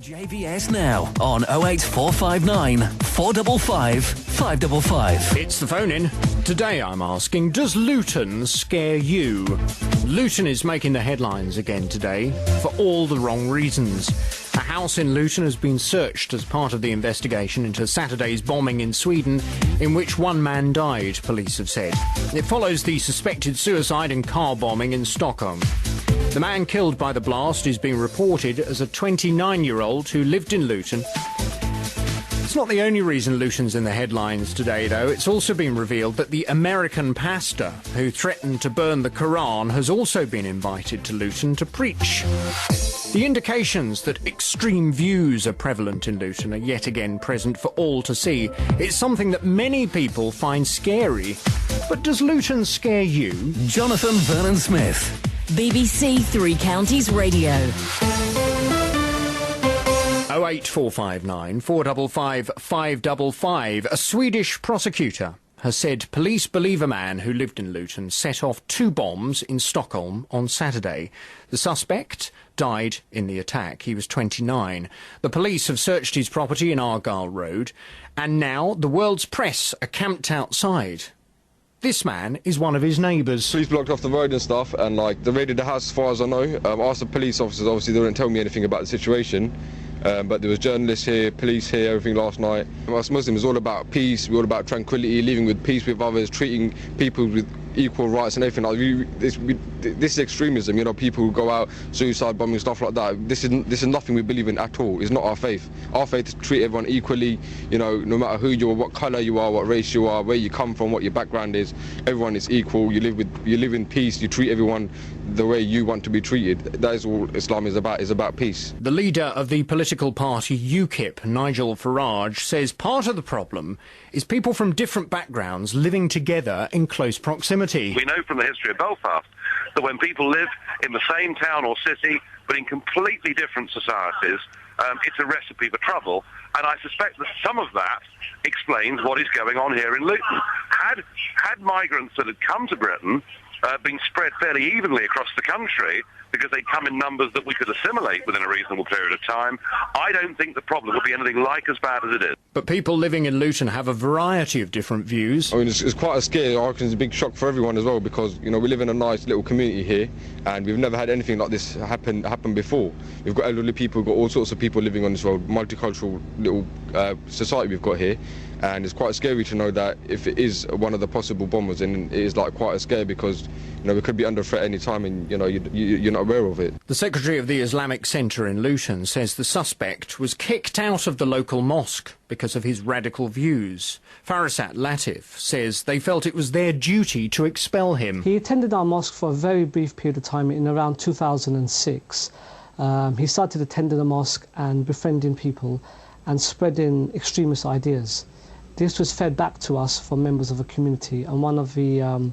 JVS now on 08459 455 555. It's the phone-in. Today I'm asking, does Luton scare you? Luton is making the headlines again today for all the wrong reasons. A house in Luton has been searched as part of the investigation into Saturday's bombing in Sweden, in which one man died, police have said. It follows the suspected suicide and car bombing in Stockholm. The man killed by the blast is being reported as a 29-year-old who lived in Luton. It's not the only reason Luton's in the headlines today, though. It's also been revealed that the American pastor who threatened to burn the Quran has also been invited to Luton to preach. The indications that extreme views are prevalent in Luton are yet again present for all to see. It's something that many people find scary. But does Luton scare you? Jonathan Vernon-Smith. BBC Three Counties Radio. 08459 455 555. A Swedish prosecutor has said police believe a man who lived in Luton set off 2 bombs in Stockholm on Saturday. The suspect died in the attack. He was 29. The police have searched his property in Argyle Road, and now the world's press are camped outside. This man is one of his neighbours. Police blocked off the road and stuff, and they raided the house as far as I know. Asked the police officers, obviously they didn't tell me anything about the situation. But there was journalists here, police here, everything last night. Us Muslims is all about peace, we're all about tranquility, living with peace with others, treating people with equal rights and everything. This is extremism, people who go out, suicide bombing, stuff like that. This is nothing we believe in at all. It's not our faith. Our faith is to treat everyone equally, no matter who you are, what colour you are, what race you are, where you come from, what your background is. Everyone is equal. You live in peace. You treat everyone the way you want to be treated. That is all Islam is about peace. The leader of the political party UKIP, Nigel Farage, says part of the problem is people from different backgrounds living together in close proximity. We know from the history of Belfast that when people live in the same town or city but in completely different societies, it's a recipe for trouble, and I suspect that some of that explains what is going on here in Luton. Had migrants that had come to Britain been spread fairly evenly across the country, because they come in numbers that we could assimilate within a reasonable period of time, I don't think the problem would be anything like as bad as it is. But people living in Luton have a variety of different views. I mean, it's quite a scare. I reckon it's a big shock for everyone as well, because, we live in a nice little community here, and we've never had anything like this happen before. We've got elderly people, we've got all sorts of people living on this road, multicultural little society we've got here. And it's quite scary to know that if it is one of the possible bombers, and it is quite a scare, because we could be under threat any time, and you're not aware of it. The secretary of the Islamic Centre in Luton says the suspect was kicked out of the local mosque because of his radical views. Farasat Latif says they felt it was their duty to expel him. He attended our mosque for a very brief period of time in around 2006. He started attending the mosque and befriending people and spreading extremist ideas. This was fed back to us from members of the community, and one of the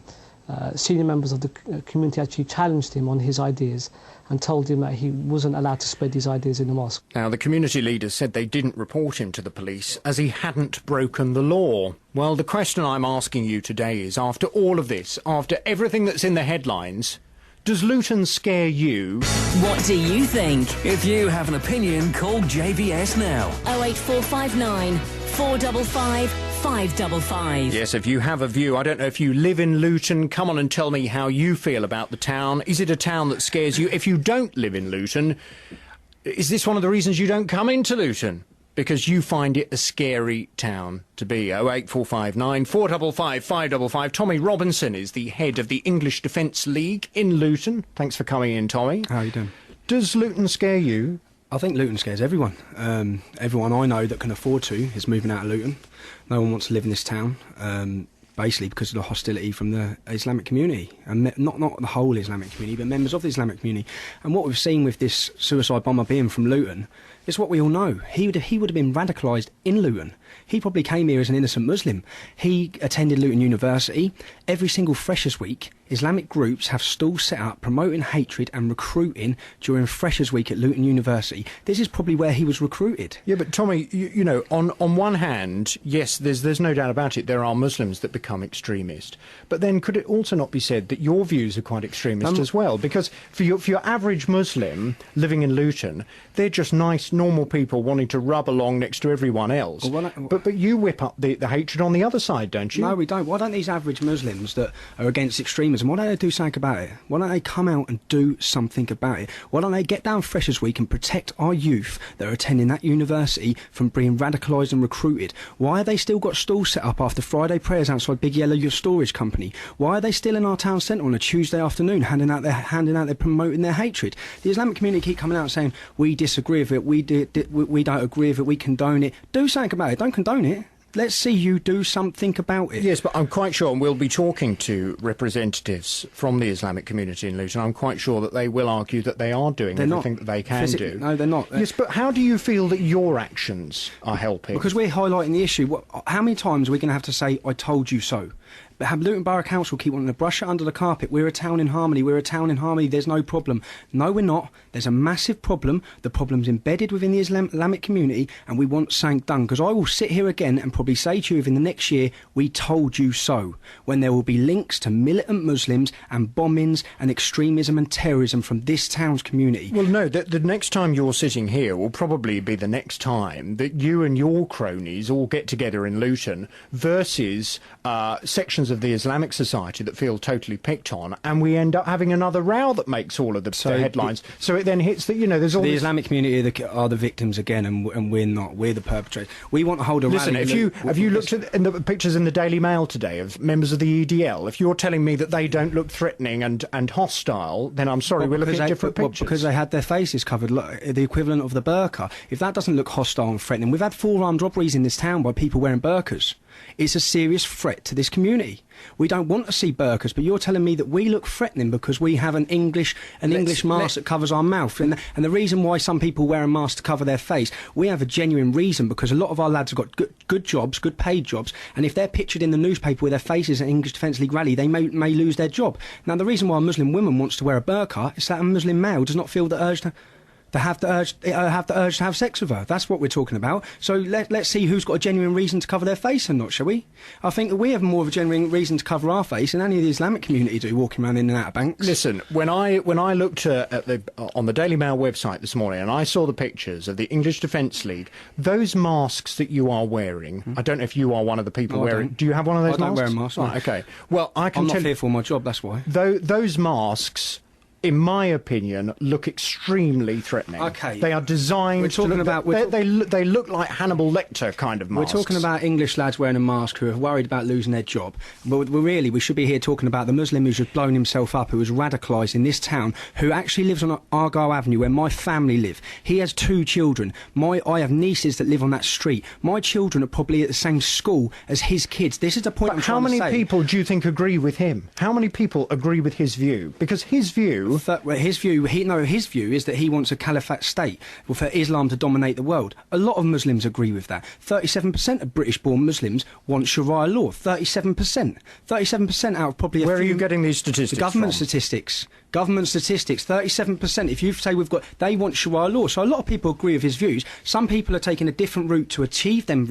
senior members of the community actually challenged him on his ideas and told him that he wasn't allowed to spread these ideas in the mosque. Now, the community leaders said they didn't report him to the police as he hadn't broken the law. Well, the question I'm asking you today is, after all of this, after everything that's in the headlines, does Luton scare you? What do you think? If you have an opinion, call JVS now. 08459 455 555. Yes, if you have a view, I don't know if you live in Luton, come on and tell me how you feel about the town. Is it a town that scares you? If you don't live in Luton, is this one of the reasons you don't come into Luton? Because you find it a scary town to be. 08459 455 555. Tommy Robinson is the head of the English Defence League in Luton. Thanks for coming in, Tommy. How are you doing? Does Luton scare you? I think Luton scares everyone. Everyone I know that can afford to is moving out of Luton. No one wants to live in this town, basically because of the hostility from the Islamic community. And not the whole Islamic community, but members of the Islamic community. And what we've seen with this suicide bomber being from Luton is what we all know. He would have been radicalised in Luton. He probably came here as an innocent Muslim. He attended Luton University. Every single Freshers' Week, Islamic groups have stalls set up promoting hatred and recruiting during Freshers' Week at Luton University. This is probably where he was recruited. Yeah, but Tommy, you know, on one hand, yes, there's no doubt about it, there are Muslims that become extremist. But then could it also not be said that your views are quite extremist as well? Because for your average Muslim living in Luton, they're just nice, normal people wanting to rub along next to everyone else. But you whip up the hatred on the other side, don't you? No, we don't. Why don't these average Muslims that are against extremism, why don't they do something about it? Why don't they come out and do something about it? Why don't they get down Freshers' Week and protect our youth that are attending that university from being radicalised and recruited? Why have they still got stalls set up after Friday prayers outside Big Yellow Storage Company? Why are they still in our town centre on a Tuesday afternoon handing out their promoting their hatred? The Islamic community keep coming out and saying, we disagree with it, we don't agree with it, we condone it. Do something about it, don't condone it. Let's see you do something about it. Yes, but I'm quite sure, and we'll be talking to representatives from the Islamic community in Luton, I'm quite sure that they will argue that they are doing everything that they can do. No, they're not. Yes, but how do you feel that your actions are helping? Because we're highlighting the issue. How many times are we going to have to say, I told you so? But have Luton Borough Council keep wanting to brush it under the carpet. We're a town in harmony, there's no problem. No, we're not. There's a massive problem. The problem's embedded within the Islamic community, and we want something done. Because I will sit here again and probably say to you within the next year, we told you so, when there will be links to militant Muslims and bombings and extremism and terrorism from this town's community. Well, no, the next time you're sitting here will probably be the next time that you and your cronies all get together in Luton versus sections of the Islamic society that feel totally picked on, and we end up having another row that makes all of the headlines. So it then hits that, you know, there's all the Islamic community are the victims again, and we're not. We're the perpetrators. We want to hold a Listen, rally. have you looked at the pictures in the Daily Mail today of members of the EDL? If you're telling me that they don't look threatening and hostile, then I'm sorry, we're looking at different pictures. Because they had their faces covered, the equivalent of the burqa. If that doesn't look hostile and threatening, we've had 4 armed robberies in this town by people wearing burqas. It's a serious threat to this community. We don't want to see burqas, but you're telling me that we look threatening because we have an English mask that covers our mouth. And the reason why some people wear a mask to cover their face, we have a genuine reason, because a lot of our lads have got good jobs, good paid jobs, and if they're pictured in the newspaper with their faces at English Defence League rally, they may lose their job. Now, the reason why a Muslim woman wants to wear a burqa is that a Muslim male does not feel the urge to have the urge to have sex with her. That's what we're talking about. So let's see who's got a genuine reason to cover their face and not, shall we? I think that we have more of a genuine reason to cover our face than any of the Islamic community do, walking around in and out of banks. Listen, when I looked on the Daily Mail website this morning and I saw the pictures of the English Defence League, those masks that you are wearing, I don't know if you are one of the people wearing. Do you have one of those masks? I don't wear a mask. Right, okay. Well, I'm not fearful of my job. That's why. Those masks, in my opinion, look extremely threatening. Okay. They are designed they look like Hannibal Lecter kind of masks. We're talking about English lads wearing a mask who are worried about losing their job. But we should be here talking about the Muslim who's just blown himself up, who was radicalised in this town, who actually lives on Argyle Avenue where my family live. He has 2 children. I have nieces that live on that street. My children are probably at the same school as his kids. This is the point I'm trying to say. How many people do you think agree with him? How many people agree with his view? Because his view... His view is that he wants a caliphate state for Islam to dominate the world. A lot of Muslims agree with that. 37% of British-born Muslims want Sharia law. 37%. 37% out of probably. Where are you getting these statistics? The government from? statistics. Government statistics. 37%. If you say they want Sharia law, so a lot of people agree with his views. Some people are taking a different route to achieve them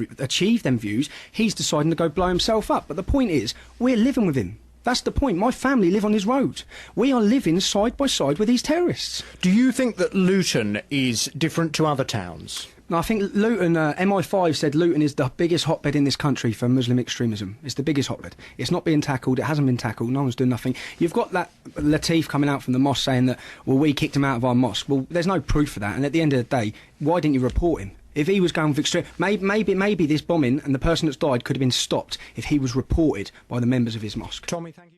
views. He's deciding to go blow himself up. But the point is, we're living with him. That's the point. My family live on his road. We are living side by side with these terrorists. Do you think that Luton is different to other towns? No, I think Luton, MI5 said Luton is the biggest hotbed in this country for Muslim extremism. It's the biggest hotbed. It's not being tackled. It hasn't been tackled. No one's doing nothing. You've got that Latif coming out from the mosque saying that, well, we kicked him out of our mosque. Well, there's no proof for that. And at the end of the day, why didn't you report him? If he was going with extreme... Maybe this bombing and the person that's died could have been stopped if he was reported by the members of his mosque. Tommy, thank you.